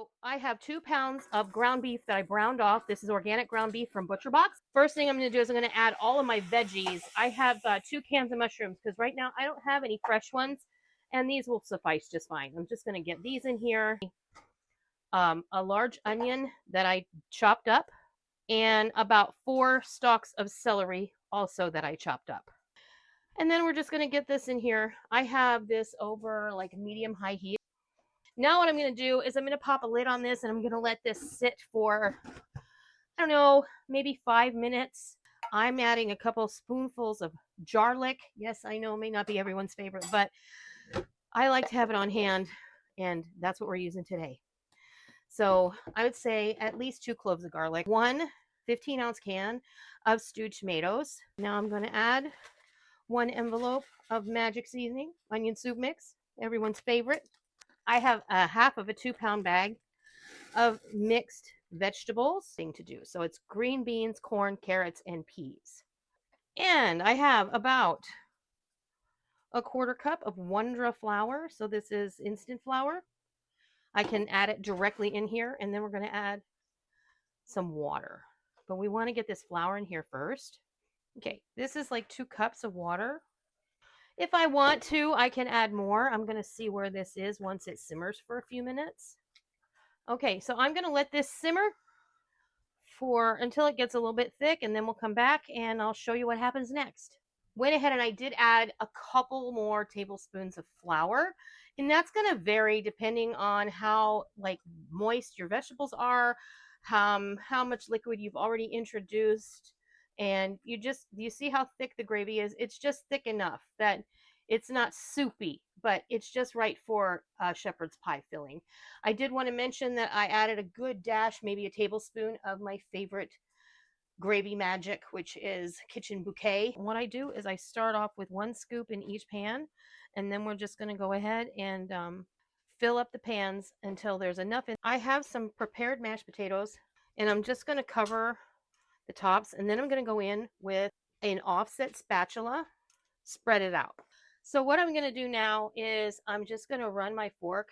So I have 2 pounds of ground beef that I browned off. This is organic ground beef from Butcher Box. First thing I'm going to do is I'm going to add all of my veggies. I have 2 cans of mushrooms because right now I don't have any fresh ones, and these will suffice just fine. I'm just going to get these in here. A large onion that I chopped up, and about 4 stalks of celery also that I chopped up. And then we're just going to get this in here. I have this over like medium high heat. Now what I'm going to do is I'm going to pop a lid on this and I'm going to let this sit for, I don't know, maybe 5 minutes. I'm adding a couple spoonfuls of garlic. Yes, I know, may not be everyone's favorite, but I like to have it on hand, and that's what we're using today. So I would say at least 2 cloves of garlic, 1 15-ounce can of stewed tomatoes. Now I'm going to add 1 envelope of magic seasoning, onion soup mix, everyone's favorite. I have a half of a 2-pound bag of mixed vegetables thing to do. So it's green beans, corn, carrots, and peas. And I have about a 1/4 cup of Wondra flour. So this is instant flour. I can add it directly in here, and then we're going to add some water. But we want to get this flour in here first. Okay, this is like 2 cups of water. If I want to, I can add more. I'm going to see where this is once it simmers for a few minutes. Okay, so I'm going to let this simmer for until it gets a little bit thick, and then we'll come back and I'll show you what happens next. Went ahead and I did add a couple more tablespoons of flour, and that's going to vary depending on how like moist your vegetables are, how much liquid you've already introduced, and you see how thick the gravy is. It's just thick enough that it's not soupy, but it's just right for shepherd's pie filling. I did want to mention that I added a good dash, maybe a tablespoon of my favorite gravy magic, which is kitchen bouquet. What I do is I start off with 1 scoop in each pan, and then we're just going to go ahead and fill up the pans until there's enough. I have some prepared mashed potatoes, and I'm just going to cover the tops, and then I'm going to go in with an offset spatula, spread it out. So what I'm going to do now is I'm just going to run my fork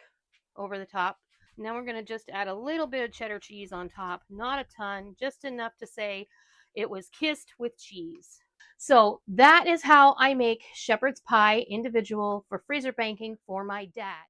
over the top. Now we're going to just add a little bit of cheddar cheese on top, not a ton, just enough to say it was kissed with cheese. So that is how I make shepherd's pie individual for freezer banking for my dad.